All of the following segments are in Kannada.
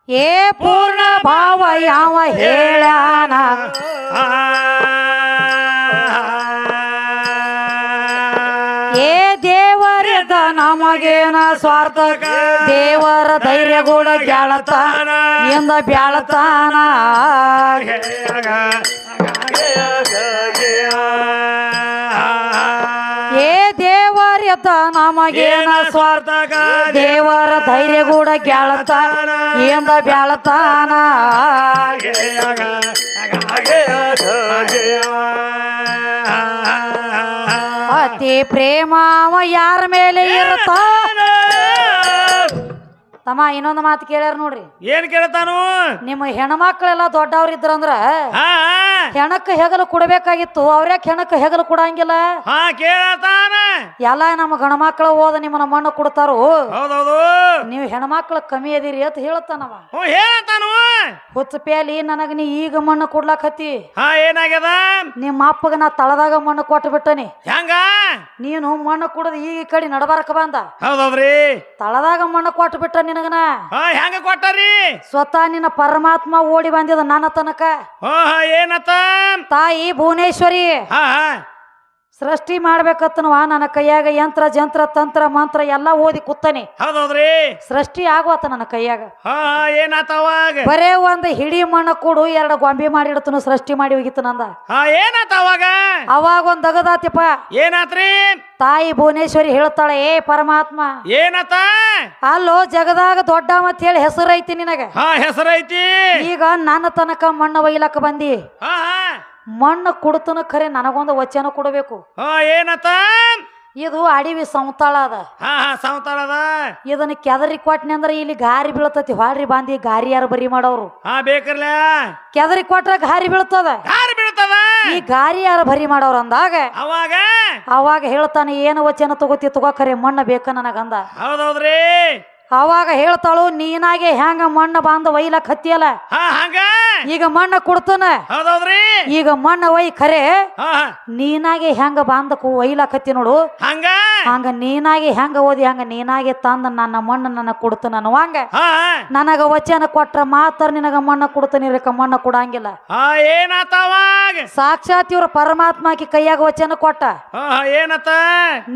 ಏ ಪೂರ್ಣ ಭಾವ ಯಾವ ಹೇಳಾನ ಏ ದೇವರದ ನಮಗೇನ ಸ್ವಾರ್ಥ ದೇವರ ಧೈರ್ಯ ಕೂಡ ಬ್ಯಾಳತಾನ ಎಂದ ಬ್ಯಾಳತಾನ ಏ ದೇವರ್ಯತ ನಮಗೇನ ಸ್ವಾರ್ಥ ದೇವರ ಧೈರ್ಯ ಕೂಡ ಗ್ಯಾಳತಾನ ಎಂದ ಬ್ಯಾಳತಾನ ಅತಿ ಪ್ರೇಮ ಅವ ಯಾರ ಮೇಲೆ ಇರ್ತಾನ ತಮ್ಮ ಇನ್ನೊಂದು ಮಾತು ಕೇಳ್ಯಾರ ನೋಡ್ರಿ ಏನ್ ಕೇಳ್ತಾನು ನಿಮ್ಮ ಹೆಣ್ಮಕ್ಳೆಲ್ಲ ದೊಡ್ಡವ್ರ ಇದ್ರಂದ್ರ ಹೆಣಕ್ ಹೆಗಲು ಕೊಡಬೇಕಾಗಿತ್ತು ಅವ್ರ್ಯಾಕ ಹೆಣಕ್ ಹೆಗಲು ಕೊಡಂಗಿಲ್ಲ ಕೇಳತಾನ ಎಲ್ಲ ನಮ್ಮ ಗಣಮಕ್ಳ ಹೋದ ನಿಮ್ಮನ್ನ ಮಣ್ಣು ಕೊಡ್ತಾರು ಹೌದೌದು ನೀವು ಹೆಣ್ಮಕ್ಳ ಕಮ್ಮಿ ಅದೀರಿ ಅಂತ ಹೇಳ್ತಾನವ ಹೇಳತಾನು ಹುಚ್ಚ ಪ್ಯಾಲಿ ನನಗ ನೀ ಈಗ ಮಣ್ಣು ಕೊಡ್ಲಾಕತ್ತಿ ಏನಾಗ್ಯದ ನಿಮ್ಮ ಅಪ್ಪಗ ನಾ ತಳದಾಗ ಮಣ್ಣು ಕೊಟ್ಟು ಬಿಟ್ಟನಿ ಹೆಂಗ ನೀನು ಮಣ್ಣು ಕುಡದ ಈಗ ಈ ಕಡೆ ನಡಬಾರಕ ಬಂದ ಹೌದೌದ್ರಿ ತಳದಾಗ ಮಣ್ಣು ಕೊಟ್ಟು ಬಿಟ್ಟ ನಿನಗನ ಹೆಂಗ ಕೊಟ್ಟಾರಿ ಸ್ವತಃ ನಿನ್ನ ಪರಮಾತ್ಮ ಓಡಿ ಬಂದಿದ ನನ್ನ ತನಕ ಏನತ್ತ ತಾಯಿ ಭುವನೇಶ್ವರಿ ಸೃಷ್ಟಿ ಮಾಡ್ಬೇಕತ್ತನವ ನನ್ನ ಕೈಯಾಗ ಯಂತ್ರ ಜಂತ್ರ ತಂತ್ರ ಮಂತ್ರ ಎಲ್ಲಾ ಓದಿ ಕೂತನಿ ಹೌದೌದ್ರಿ ಸೃಷ್ಟಿ ಆಗುವತ್ತ ನನ್ನ ಕೈಯಾಗ ಏನಾತವಾಗ ಬರೇ ಒಂದ್ ಹಿಡಿ ಮಣ್ಣ ಕೊಡು 2 ಗೊಂಬೆ ಮಾಡಿಡ್ತನು ಸೃಷ್ಟಿ ಮಾಡಿ ಹೋಗಿತ್ತು ನಂದ ಏನಾತವಾಗ ಅವಾಗ ಒಂದ್ ದಗದಾತಿಪ್ಪ ಏನಾತ್ರಿ ತಾಯಿ ಭುವನೇಶ್ವರಿ ಹೇಳ್ತಾಳೆ ಏ ಪರಮಾತ್ಮ ಏನತ ಅಲ್ಲೋ ಜಗದಾಗ ದೊಡ್ಡ ಮತ್ ಹೇಳಿ ಹೆಸರೈತಿ ನಿನಗ ಹೆಸರೈತಿ ಈಗ ನನ್ನ ತನಕ ಮಣ್ಣ ಒಯ್ಲಕ್ಕ ಬಂದಿ ಮಣ್ಣು ಕೊಡ್ತನ ಖರೆ ನನಗೊಂದು ವಚನ ಕೊಡಬೇಕು ಏನತ ಇದು ಅಡಿವಿ ಸಂತಾಳ ಅದ ಸಂತಾಳ ಅದ ಇದನ್ನ ಕೆದರಿ ಕೊಟ್ನಿ ಅಂದ್ರ ಇಲ್ಲಿ ಗಾರಿ ಬೀಳ್ತತಿ ಹೊಳ್ರಿ ಬಾಂದಿ ಗಾರಿ ಯಾರು ಬರಿ ಮಾಡೋರು ಬೇಕರ್ಲ ಕೆದರಿ ಕೊಟ್ರ ಗಾರಿ ಬೀಳ್ತದ ಈ ಗಾರಿ ಯಾರು ಬರಿ ಮಾಡೋರು ಅಂದಾಗ ಅವಾಗ ಹೇಳ್ತಾನೆ ಏನು ವಚನ ತಗೋ ಖರೆ ಮಣ್ಣ ಬೇಕ ನನಗಂದ ಹೌದೌದ್ರಿ ಅವಾಗ ಹೇಳ್ತಾಳು ನೀನಾಗೆ ಹೆಂಗ ಮಣ್ಣ ಬಾಂದ ಒಯ್ಲಕ್ ಹತ್ತಿಯಲ್ಲ ಈಗ ಮಣ್ಣ ಕೊಡ್ತಾನ ಹೌದೌದ್ರಿ ಈಗ ಮಣ್ಣ ಒಯ್ ಖರೆ ನೀನಾಗೆ ಹೆಂಗ ಬಾಂದ ಒಯ್ಲಕ್ ಹತ್ತಿ ನೋಡು ಹಂಗ ನೀನಾಗೆ ಹೆಂಗ ಓದಿ ಹಂಗ ನೀನಾಗೆ ತಂದ ನನ್ನ ಮಣ್ಣ ನನಗ ಕೊಡ್ತಾನ ಅನ್ನುವಂಗ ನನಗ ವಚನ ಕೊಟ್ರ ಮಾತ್ರ ನಿನಗ ಮಣ್ಣ ಕೊಡ್ತಾನ ಇರಕ ಮಣ್ಣ ಕೊಡಂಗಿಲ್ಲ ಸಾಕ್ಷಾತ್ ಇವ್ರ ಪರಮಾತ್ಮಕಿ ಕೈಯಾಗ ವಚನ ಕೊಟ್ಟ ಏನತ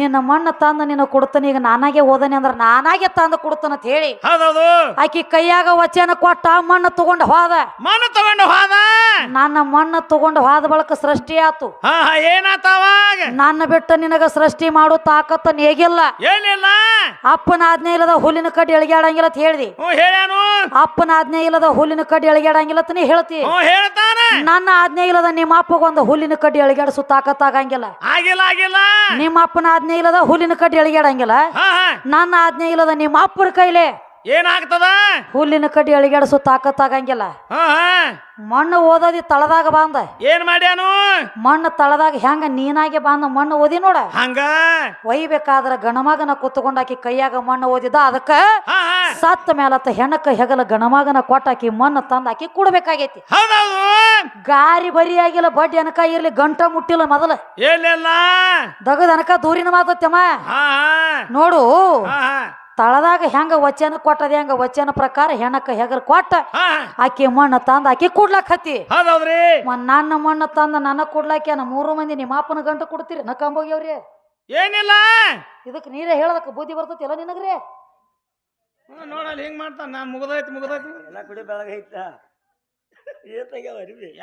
ನಿನ್ನ ಮಣ್ಣ ತಂದ ನಿನ್ನ ಕೊಡ್ತಾನ ಈಗ ನಾನಾಗೆ ಓದನಿ ಅಂದ್ರ ನಾನಾಗೆ ತಂದ ಕೊಡ್ತಾನ ಅಂತ ಹೇಳಿ ಆಕಿ ಕೈಯಾಗ ವಚನ ಕೊಟ್ಟ ಮಣ್ಣು ತಗೊಂಡ ಹೋದ ನನ್ನ ಮಣ್ಣು ತಗೊಂಡ ಹೋದ ಬಳಕ ಸೃಷ್ಟಿ ಆತು ನನ್ನ ಬಿಟ್ಟ ನಿನಗ ಸೃಷ್ಟಿ ಮಾಡು ತಾಕತ್ತ ನೇಗಿಲ್ಲ ಅಪ್ಪನ ಆಜ್ಞೆ ಇಲ್ಲದ ಹುಲ್ಲಿನ ಕಡ್ಡಿ ಎಳಗ್ಯಾಡಂಗಿಲ್ಲ ಅಂತ ಹೇಳ್ದಿ ಅಪ್ಪನ ಆಜ್ಞೆ ಇಲ್ಲದ ಹುಲ್ಲಿನ ಕಡ್ಡಿ ಎಳಗ್ಯಾಡಂಗಿಲ್ಲ ಅಂತ ನೀ ಹೇಳ್ತಿ ನನ್ನ ಆಜ್ಞೆ ಇಲ್ಲದ ನಿಮ್ಮ ಅಪ್ಪಗೊಂದು ಹುಲ್ಲಿನ ಕಡ್ಡಿ ಎಳಗ್ಯಾಡಸು ತಾಕತ್ತ ಆಗಂಗಿಲ್ಲ ನಿಮ್ಮ ಅಪ್ಪನ ಆಜ್ಞೆ ಇಲ್ಲದ ಹುಲ್ಲಿನ ಕಡ್ಡಿ ಎಳಗ್ಯಾಡಂಗಿಲ್ಲ ನನ್ನ ಆಜ್ಞೆ ಇಲ್ಲದ ನಿಮ್ಮ ಅಪ್ಪನ ಕೈಲೆ ಏನಾಗ್ತದ ಹುಲ್ಲಿನ ಕಡ್ಡಿ ಅಳಿಗಾಡಿಸೋ ತಾಕತ್ ಆಗಂಗಿಲ್ಲ ಮಣ್ಣು ಓದೋದಿ ತಳದಾಗ ಬಾಂದ ಏನ್ ಮಾಡ್ಯಾನು ಮಣ್ಣು ತಳದಾಗ ಹೆಂಗ ನೀನಾಗೆ ಬಾಂದ ಮಣ್ಣು ಓದಿ ನೋಡ ಹಂಗ ಒಯ್ಬೇಕಾದ್ರ ಗಣಮಗನ ಕುತ್ಕೊಂಡಾಕಿ ಕೈಯಾಗ ಮಣ್ಣು ಓದಿದ ಅದಕ್ಕ ಸತ್ತ ಮೇಲತ್ತ ಹೆಣಕ ಹೆಗಲ ಗಣಮಗನ ಕೊಟ್ಟಾಕಿ ಮಣ್ಣು ತಂದಾಕಿ ಕೊಡ್ಬೇಕಾಗೈತಿ ಗಾರಿ ಬರಿ ಆಗಿಲ್ಲ ಬಡ್ಡಿ ಅನಕ ಇರ್ಲಿ ಗಂಟ ಮುಟ್ಟಿಲ್ಲ ಮೊದಲ ದಗದ ಅನಕ ದೂರಿನ ಮಾತಮ್ಮ ನೋಡು ತಳದಾಗ ಹೆಂಗ ವಚನ ಕೊಟ್ಟದ ಹೆಂಗ ವಚನ ಪ್ರಕಾರ ಹೆಣಕ ಹೆಗಲ್ ಕೊಟ್ಟ ಆಕಿ ಮಣ್ಣ ತಂದ ಆಕಿ ಕೊಡ್ಲಾಕ್ ಹತ್ತಿ ನನ್ನ ಮಣ್ಣ ತಂದ ನನ್ನ ಕೊಡ್ಲಾಕಿ 3 ಮಂದಿ ನಿಮ್ಮ ಅಪ್ಪನ ಗಂಟ ಕೊಡ್ತೀರಿ ನಕ್ಕಂಬೋಗ್ಯವ್ರಿ ಏನಿಲ್ಲ ಇದಕ್ ನೀರೇ ಹೇಳದಕ್ಕ ಬುದ್ಧಿ ಬರ್ತತಿ ಎಲ್ಲ ನಿನಗ್ರಿ ನೋಡಲ್ಲ ಹೆಂಗ್ ಮಾಡ್ತಾನ ನಾನ್ ಮುಗದೈತಿ ಎಲ್ಲ ಕುಡಿ ಬೆಳಗೈತ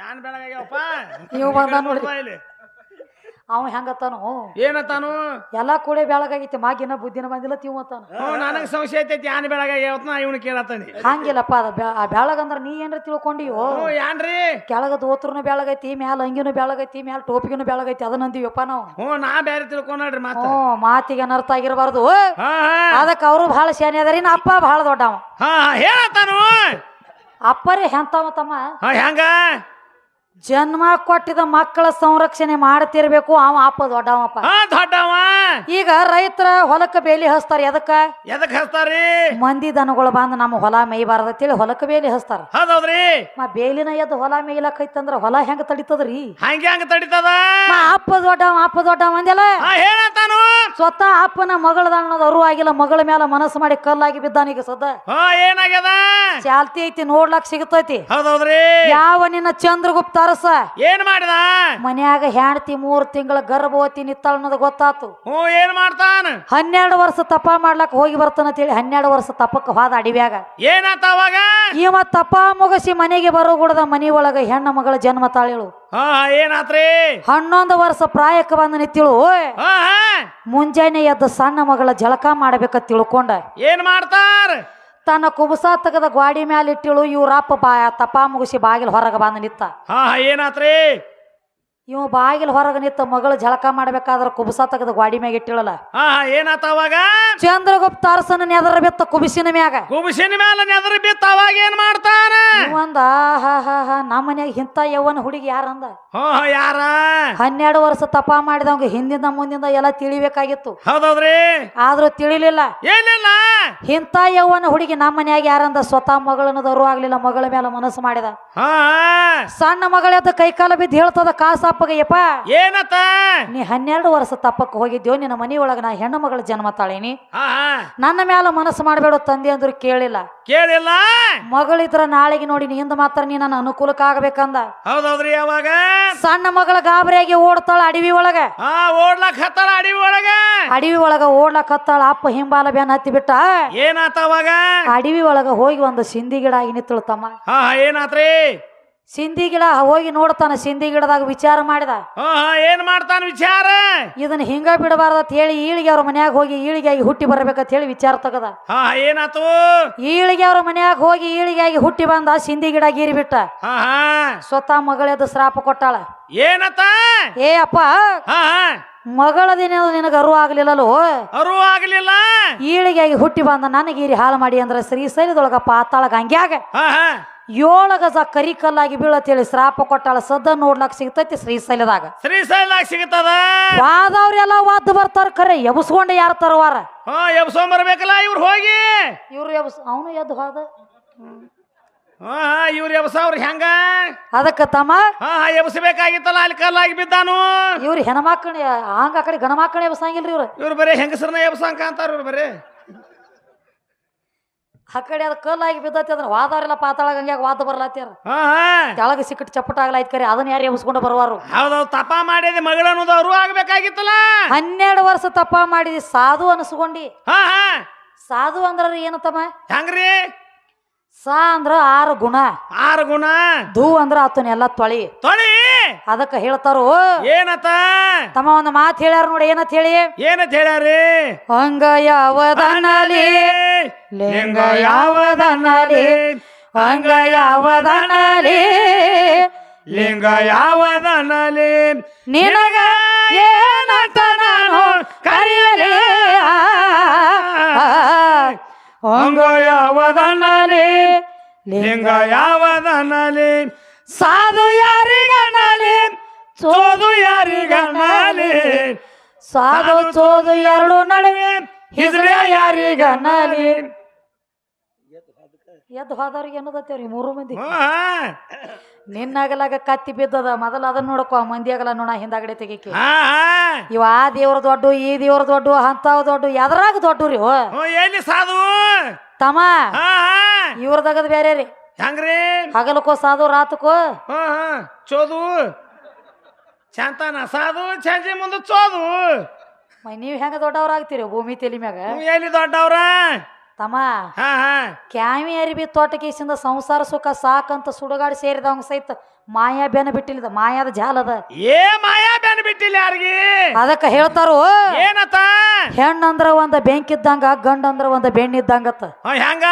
ಯಾನ್ ಬೆಳಗಾಗ್ಯಾವಪ್ಪ ನೀವು ಬಂದ ನೋಡ್ರಿ ಅವ ಹೆಂಗತ್ತಾನು ಏನತ್ತಾನು ಎಲ್ಲಾ ಕೂಡ ಬೆಳಗಾಗೈತಿ ಮಾಗಿನ ಬುದ್ಧಿನ ಬಂದಿಲ್ಲ ತೀವ್ ಅಂತಾನ ನನಗ ಸಂಶಯ ಐತೈತಿ ಯಾನ್ ಬೆಳಗಾಗ್ಯಾವತ್ ನಾ ಇವನು ಕೇಳತ್ತಾನಿ ಹಂಗಿಲ್ಲಪ್ಪ ಅದ ಆ ಬೆಳಗಂದ್ರ ನೀ ಏನ್ರ ತಿಳ್ಕೊಂಡಿಯೋ ಯಾನ್ರಿ ಕೆಳಗ ದೋತ್ರನು ಬೆಳಗೈತಿ ಮ್ಯಾಲ ಅಂಗಿನೂ ಬೆಳಗೈತಿ ಮ್ಯಾಲ ಟೋಪಿಗಿನೂ ಬೆಳಗೈತಿ ಅದನ್ನಂತೀವಪ್ಪ ನಾವು ನಾ ಬೇರೆ ತಿಳ್ಕೊಂಡ್ರಿ ಮಾತಿಗೆ ಅನರ್ಥ ಆಗಿರಬಾರ್ದು ಅದಕ್ಕ ಅವರು ಬಹಳ ಶಾನೆ ಅದಾರಿ ನಾ ಅಪ್ಪ ಬಹಳ ದೊಡ್ಡವ ಹೇಳತ್ತಾನು ಅಪ್ಪರೇ ಹೆಂತವ ತಮ್ಮ ಹೆಂಗ ಜನ್ಮ ಕೊಟ್ಟಿದ ಮಕ್ಕಳ ಸಂರಕ್ಷಣೆ ಮಾಡ್ತಿರ್ಬೇಕು ಅವ ಅಪ್ಪ ದೊಡ್ಡವಪ್ಪ ದೊಡ್ಡವ ಈಗ ರೈತರ ಹೊಲಕ್ಕ ಬೇಲಿ ಹಚ್ತಾರ ಎದಕ್ಕ ಹಚ್ತಾರಿ ಮಂದಿ ದನಗಳು ಬಂದ್ ನಮ್ಮ ಹೊಲ ಮೇಯ್ಬಾರ್ದ ಅಂತೇಳಿ ಹೊಲಕ್ಕ ಬೇಲಿ ಹಚ್ತಾರ ಹೌದೌದ್ರಿ ಬೇಲಿನ ಎದ್ದು ಹೊಲ ಮೇಯ್ಲಕೈತಂದ್ರ ಹೊಲ ಹೆಂಗ ತಡಿತದ್ರಿ ಹಂಗ ತಡಿತದ ಅಪ್ಪ ದೊಡ್ಡ ಮಂದಿಲ್ಲ ಹೇಳಂತಾನು ಸ್ವತಃ ಅಪ್ಪನ ಮಗಳದ ಅನ್ನೋದು ಅರು ಆಗಿಲ್ಲ ಮಗಳ ಮೇಲೆ ಮನಸ್ಸು ಮಾಡಿ ಕಲ್ಲಾಗಿ ಬಿದ್ದಾನೀಗ ಸದ ಏನಾಗ್ಯದ ಚಾಲ್ತಿ ಐತಿ ನೋಡ್ಲಾಕ್ ಸಿಗತೈತಿ ಹೌದೌದ್ರಿ ಯಾವ ನಿನ್ನ ಚಂದ್ರಗುಪ್ತ ಅರಸ ಏನ್ ಮಾಡಿದ ಮನ್ಯಾಗ ಹೆಂಡತಿ 3 ತಿಂಗಳ ಗರ್ಭವತಿ ನಿತ್ತಾಳ ಅನ್ನೋದು ಗೊತ್ತಾತು ಏನ್ ಮಾಡ್ತಾನ 12 ವರ್ಷ ತಪ ಮಾಡ್ಲಕ್ ಹೋಗಿ ಬರ್ತಾನ ಅಂತೇಳಿ 12 ವರ್ಷ ತಪಕ್ಕ ಹೋದ ಅಡಿವ್ಯಾಗ ಏನಾತ ಅವಾಗ ಇವ ತಪ ಮುಗಿಸಿ ಮನೆಗೆ ಬರೋಗುಡದ ಮನಿ ಒಳಗ ಹೆಣ್ಣ ಮಗಳ ಜನ್ಮ ತಾಳಿಳು ಏನಾತ್ರಿ 11 ವರ್ಷ ಪ್ರಾಯಕ್ಕೆ ಬಂದ ನಿತ್ತಿಳು ಮುಂಜಾನೆ ಎದ್ದು ಸಣ್ಣ ಮಗಳ ಜಳಕ ಮಾಡ್ಬೇಕಂತ ತಿಳ್ಕೊಂಡ ಏನ್ ಮಾಡ್ತಾರ ತನ್ನ ಕುಬಸ ತೆಗದ ಗ್ವಾಡಿ ಮ್ಯಾಲ ಇಟ್ಟಿಳು ಇವ್ರಪ್ಪ ತಪ ಮುಗಿಸಿ ಬಾಗಿಲು ಹೊರಗೆ ಬಂದ ನಿತ್ತ ಏನಾತ್ರಿ ಇವ ಬಾಗಿಲು ಹೊರಗೆ ನಿತ್ತ ಮಗಳು ಜಳಕ ಮಾಡ್ಬೇಕಾದ್ರ ಕುಬಸ ತೆಗದ ಗ್ವಾಡಿ ಮ್ಯಾಗ ಇಟ್ಟಿಳಲ್ಲ ಏನಾತ ಅವಾಗ ಚಂದ್ರಗುಪ್ತ ಅರಸನ ನೆದರ ಬಿತ್ತ ಕುಬಿಸಿನ ಮ್ಯಾಗ ನೆದರ ಬಿತ್ತ ಅವಾಗ ಏನ್ ಮಾಡ್ತಾನ ಒಂದ ನಮ್ಮ ಮನ್ಯಾಗ ಇಂತ ಯವ್ವನ ಹುಡುಗಿ ಯಾರಂದ ಯಾರ 12 ವರ್ಷ ತಪ ಮಾಡಿದವಂಗ ಹಿಂದಿಂದ ಮುಂದಿಂದ ಎಲ್ಲ ತಿಳಿಬೇಕಾಗಿತ್ತು ಹೌದೌದ್ರಿ ಆದ್ರೂ ತಿಳಿಲಿಲ್ಲ ಏನಿಲ್ಲ ಇಂತ ಯವ್ವನ ಹುಡುಗಿ ನಮ್ಮ ಮನ್ಯಾಗ ಯಾರಂದ ಸ್ವತಃ ಮಗಳನ್ನದವರು ಆಗ್ಲಿಲ್ಲ ಮಗಳ ಮೇಲೆ ಮನಸ್ಸು ಮಾಡಿದ ಸಣ್ಣ ಮಗಳೆದ್ದ ಕೈಕಾಲ ಬಿದ್ದು ಹೇಳ್ತದ ಕಾಸಪ್ಪಗಯ್ಯಪ್ಪ ಏನತ್ತ ನೀ 12 ವರ್ಷ ತಪ್ಪಕ್ಕೆ ಹೋಗಿದ್ಯೋ ನಿನ್ನ ಮನಿ ಒಳಗ ನಾ ಹೆಣ್ಣು ಮಗಳ ಜನ್ಮ ತಾಳೀನಿ ನನ್ನ ಮ್ಯಾಲ ಮನಸ್ಸು ಮಾಡಬೇಡ ತಂದೆ ಅಂದ್ರು ಕೇಳಿಲ್ಲ ಮಗಳಿದ್ರ ನಾಳೆಗೆ ನೋಡಿ ಹಿಂದ ಮಾತ್ರ ನೀ ನನ್ನ ಅನುಕೂಲಕ್ಕೆ ಆಗಬೇಕಂದ ಹೌದೌದ್ರಿ ಅವಾಗ ಸಣ್ಣ ಮಗಳ ಗಾಬರಿಯಾಗಿ ಓಡ್ತಾಳ ಅಡವಿ ಒಳಗ ಓಡ್ಲಕ್ ಹತ್ತಾಳ ಅಡವಿ ಒಳಗ ಓಡ್ಲಕ್ ಹತ್ತಾಳ ಅಪ್ಪ ಹಿಂಬಾಲ ಬ್ಯಾನ್ ಹತ್ತಿ ಬಿಟ್ಟ ಏನಾತ ಅವಾಗ ಅಡವಿ ಒಳಗ ಹೋಗಿ ಒಂದು ಸಿಂಧಿ ಗಿಡ ಆಗಿ ನಿತ್ತಳು ತಮ್ಮ ಏನಾತ್ರಿ ಸಿಂಧಿ ಗಿಡ ಹೋಗಿ ನೋಡ್ತಾನ ಸಿಂಧಿ ಗಿಡದಾಗ ವಿಚಾರ ಮಾಡಿದ ಏನ್ ಮಾಡ್ತಾನ ವಿಚಾರ ಇದನ್ನ ಹಿಂಗ ಬಿಡಬಾರ್ದತ್ ಹೇಳಿ ಈಳಿಗೆ ಅವ್ರ ಮನ್ಯಾಗ ಹೋಗಿ ಈಳಿಗಾಗಿ ಹುಟ್ಟಿ ಬರ್ಬೇಕಂತ ಹೇಳಿ ವಿಚಾರ ತಗದ ಏನಾತು ಈಳಿಗೆ ಅವ್ರ ಮನ್ಯಾಗ ಹೋಗಿ ಈಳಿಗಾಗಿ ಹುಟ್ಟಿ ಬಂದ ಸಿಂಧಿ ಗಿಡ ಗೀರಿ ಬಿಟ್ಟ ಸ್ವತಃ ಮಗಳೆದ್ದು ಶ್ರಾಪ ಕೊಟ್ಟಾಳ ಏನತ್ತ ಏ ಅಪ್ಪ ಮಗಳದೇನ ನಿನಗ ಅರು ಆಗ್ಲಿಲ್ಲೋ ಆಗ್ಲಿಲ್ಲ ಈಳಿಗಾಗಿ ಹುಟ್ಟಿ ಬಂದ ನನಗೀರಿ ಹಾಳು ಮಾಡಿ ಅಂದ್ರ ಶ್ರೀಶೈಲದೊಳಗ ಪಾತಾಳ ಗಂಗ್ಯಾಗ 7 ಗಜ ಕರಿ ಕಲ್ಲಾಗಿ ಬೀಳತ್ತೇಳಿ ಶ್ರಾಪ ಕೊಟ್ಟಾಳ ಸದ್ದ ನೋಡ್ಲಾಕ್ ಸಿಗ್ತೈತಿ ಶ್ರೀಶೈಲದಾಗ ಸಿಗ್ತದ ವಾದವ್ರೆಲ್ಲ ವಾದ್ ಬರ್ತಾರ ಖರೆ ಎಬ್ಸ್ಕೊಂಡ ಯಾರ ತರವಾರ ಎಬ್ಸ್ಕೊಂಡ್ ಬರ್ಬೇಕಲ್ಲ ಇವ್ರು ಹೋಗಿ ಇವ್ರು ಅವನು ಎದ್ದು ಹೋದ ಇವ್ರು ಎಬ್ಸವ್ರ ಹೆಂಗ ಅದಕ್ಕ ತಮ್ಮ ಎಬ್ಸಬೇಕಾಗಿತ್ತಲ್ಲ ಅಲ್ಲಿ ಕಲ್ಲಾಗಿ ಬಿದ್ದಾನು ಇವ್ರು ಹೆಣ್ಮಕ್ಳ ಹಂಗ ಆ ಕಡೆ ಗಣಮಕ್ಕಳ ಎಬ್ಸಂಗಿಲ್ರಿ ಇವ್ರು ಬರೀ ಹೆಂಗಸರನ್ನ ಎಬ್ಸಂಕ ಅಂತಾರ ಇವ್ರು ಬರೀ ಆ ಕಡೆ ಅದ್ ಕಲ್ಲಾಗಿ ಬಿದ್ದತಿ ಅದ್ರ ವಾದವ್ರೆಲ್ಲ ಪಾತಾಳ ಗಂಗ್ಯಾಗ ವಾದ ಬರ್ಲಾತ್ಯಾರ ಕೆಳಗ ಸಿಕ್ಕಟ್ ಚಪ್ಪಟ ಆಗ್ಲಾಯ್ತು ಕರೆ ಅದನ್ನ ಯಾರು ಎಬ್ಸ್ಕೊಂಡು ಬರುವಾರು ಹೌದೌದು ತಪ ಮಾಡಿದ ಮಗಳ ಅನ್ನೋದು ಅವರು ಆಗ್ಬೇಕಾಗಿತ್ತಲ್ಲ 12 ವರ್ಷ ತಪ ಮಾಡಿದಿ ಸಾಧು ಅನಸ್ಕೊಂಡಿ ಸಾಧು ಅಂದ್ರ ಏನತ್ತಮ್ಮ ಹೆಂಗ್ರಿ ಸಾ ಅಂದ್ರ 6 ಗುಣ ಧೂ ಅಂದ್ರ ಆತನೆಲ್ಲ ತೊಳಿ ಅದಕ್ಕ ಹೇಳ್ತಾರು ಏನತ್ತ ತಮ್ಮ ಒಂದು ಮಾತು ಹೇಳ್ಯಾರ ನೋಡಿ ಏನತ್ ಹೇಳ್ಯಾರಿ ಹಂಗ ಯಾವದನಲಿ ಲಿಂಗ ಯಾವದನಲಿ ಹಂಗ ಯಾವದನಲಿ ಲಿಂಗ ಯಾವದನಲಿ ನಿನಗ ಏನಂತ ನಾನು ಕರೆಯಲಿ ಹಂಗ ಯಾವದನಲಿ ಲಿಂಗ ಯಾವದನಲಿ ಸಾಧು ಯಾರಿಗನಲಿ ಚೋದು ಯಾರಿಗನಲಿ ಸಾಧು ಚೋದು ಎರಡು ನಡುವೆ ಹಿಜ್ರೆ ಯಾರಿಗನಲಿ ಎದ್ದು ಹೋದವ್ರಿಗೆ ಅನ್ನೋದತ್ತೇವ್ರಿ 3 ಮಂದಿ ನಿನ್ನಗಲಾಗ ಕತ್ತಿ ಬಿದ್ದದ ಮೊದಲ ಅದನ್ನ ನೋಡಕೋ ಮಂದಿ ಆಗಲ್ಲ ನೋಡ ಹಿಂದಾಗಡೆ ತೆಗಿಕೆ ಇವ ಆ ದೇವ್ರ ದೊಡ್ಡ ಈ ದೇವ್ರ ದೊಡ್ಡ ಅಂತಾವ್ ದೊಡ್ಡ ಎದ್ರಾಗ ದೊಡ್ಡವ್ರಿ ಎಲ್ಲಿ ಸಾಧು ತಮ್ಮ ಇವ್ರದಾಗದ ಬೇರೆ ರೀ ಹೆಂಗ್ರಿ ಹಗಲಕ್ಕೋ ಸಾಧು ರಾತಕ್ಕೋ ಚೋದು ಚಂತಾನ ಸಾಧು ಸಂಜೆ ಮುಂದೆ ಚೋದು ನೀವ್ ಹೆಂಗ ದೊಡ್ಡವ್ರ ಆಗ್ತೀರಿ ಭೂಮಿ ತೆಲಿ ಮ್ಯಾಗ ಎಲ್ಲಿ ದೊಡ್ಡವ್ರ ತಮ್ಮ ಕ್ಯಾಮಿ ಅರಿಬಿ ತೋಟಕೇಸಿಂದ ಸಂಸಾರ ಸುಖ ಸಾಕಂತ ಸುಡುಗಾಡಿ ಸೇರಿದವಂಗ ಸಹಿತ ಮಾಯಾ ಬೆನ ಬಿಟ್ಟಿಲ್ಲ ಮಾಯಾದ ಜಾಲದ ಮಾಯಾ ಬೆನ ಬಿಟ್ಟಿಲ್ಲ ಯಾರಿಗೆ ಅದಕ್ಕ ಹೇಳ್ತಾರು ಏನತ್ತ ಹೆಣ್ಣಂದ್ರ ಒಂದ ಬೆಂಕಿದ್ದಂಗ ಗಂಡಂದ್ರ ಒಂದ ಬೆಣ್ಣಿದ್ದಂಗತ್ತ ಹೆಂಗ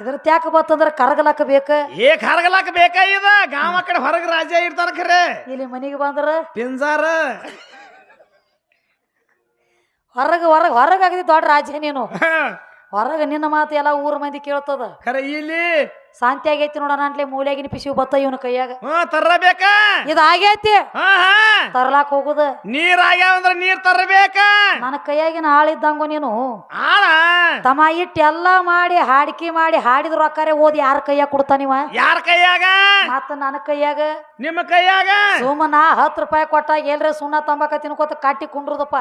ಇದ್ರ ತ್ಯಾಕ ಬತ್ತಂದ್ರ ಕರಗಲಾಕ ಬೇಕ ಕರಗಲಾಕ ಬೇಕ ಇದ ಗಾಮ ಕಡೆ ಹೊರಗ ರಾಜ್ಯ ಇರ್ತಾರ ಖರೆ ಇಲ್ಲಿ ಮನಿಗೆ ಬಂದ್ರ ಪಿಂಜಾರ ಹೊರಗ ಆಗದಿ ದೊಡ್ಡ ರಾಜ್ಯ ನೀನು ಹೊರಗ ನಿನ್ನ ಮಾತು ಎಲ್ಲ ಊರ್ ಮಂದಿ ಕೇಳ್ತದ ಖರೆ ಇಲ್ಲಿ ಶಾಂತಿ ಆಗೈತಿ ನೋಡೋಣ ಅಂಟ್ಲೆ ಮೂಲೆಗಿನ ಪಿಸಿವ್ ಬತ್ತ ಇವನ ಕೈಯಾಗ ತರಬೇಕ ಇದು ಆಗೈತಿ ತರ್ಲಾಕ್ ಹೋಗುದ ನೀರ್ ಆಗ್ಯಾವ ಅಂದ್ರ ನೀರ್ ತರಬೇಕ ನನ್ನ ಕೈಯಾಗಿನ ಆಳಿದ್ದಂಗು ನೀನು ಆಳ ತಮ್ಮ ಎಲ್ಲಾ ಮಾಡಿ ಹಾಡಿಕೆ ಮಾಡಿ ಹಾಡಿದ ರೊಕ್ಕರೆ ಓದಿ ಯಾರ ಕೈಯಾಗ ಕೊಡ್ತಾನಿವ ಯಾರ ಕೈಯಾಗ ಮತ್ತ ನನ್ನ ಕೈಯಾಗ ನಿಮ್ಮ ಕೈಯಾಗ ಸುಮ್ಮನ 10 ರೂಪಾಯಿ ಕೊಟ್ಟಾಗ ಎಲ್ರ ಸುಣ್ಣ ತಂಬಾಕ ತಿನ್ಕೋತ ಕಾಟಿ ಕುಂಡ್ರದಪ್ಪ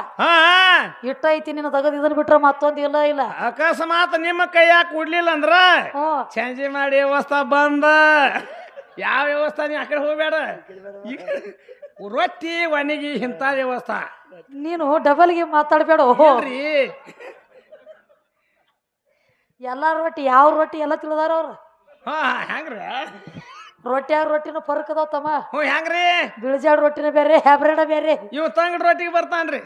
ಇಟ್ಟ ಐತಿ ನಿನ್ನ ತಗದ್ ಇದನ್ ಬಿಟ್ರ ಮತ್ತೊಂದು ಇಲ್ಲ ಅಕಸ್ಮಾತ್ ನಿಮ್ಮ ಕೈಯಾಗ ಕೊಡ್ಲಿಲ್ಲ ಅಂದ್ರ ಚೇಂಜ್ ಮಾಡಿ ವ್ಯವಸ್ಥಾ ಬಂದ ಯಾವ ವ್ಯವಸ್ಥಾ ನೀ ಆ ಕಡೆ ಹೋಗ್ಬೇಡ ರೊಟ್ಟಿ ಒಣಗಿ ಇಂಥ ವ್ಯವಸ್ಥಾ ನೀನು ಡಬಲ್ಗೆ ಮಾತಾಡ್ಬೇಡ ಎಲ್ಲಾ ರೊಟ್ಟಿ ಯಾವ ರೊಟ್ಟಿ ಎಲ್ಲ ತಿಳಿದಾರ ಅವ್ರ ಹೆಂಗ್ರಿ ರೊಟ್ಟಿನ ಫರ್ಕ್ ಅದಾವ ತಮ್ಮ ಹೆಂಗ್ರಿ ಬಿಳಿಜಾಡ್ ರೊಟ್ಟಿನ ಬೇರೆ ಹ್ಯಾಬ್ರೇಡ ಬೇರೆ ಇವ್ ತಂಗಡ್ ರೊಟ್ಟಿಗೆ ಬರ್ತಾನ್ರಿ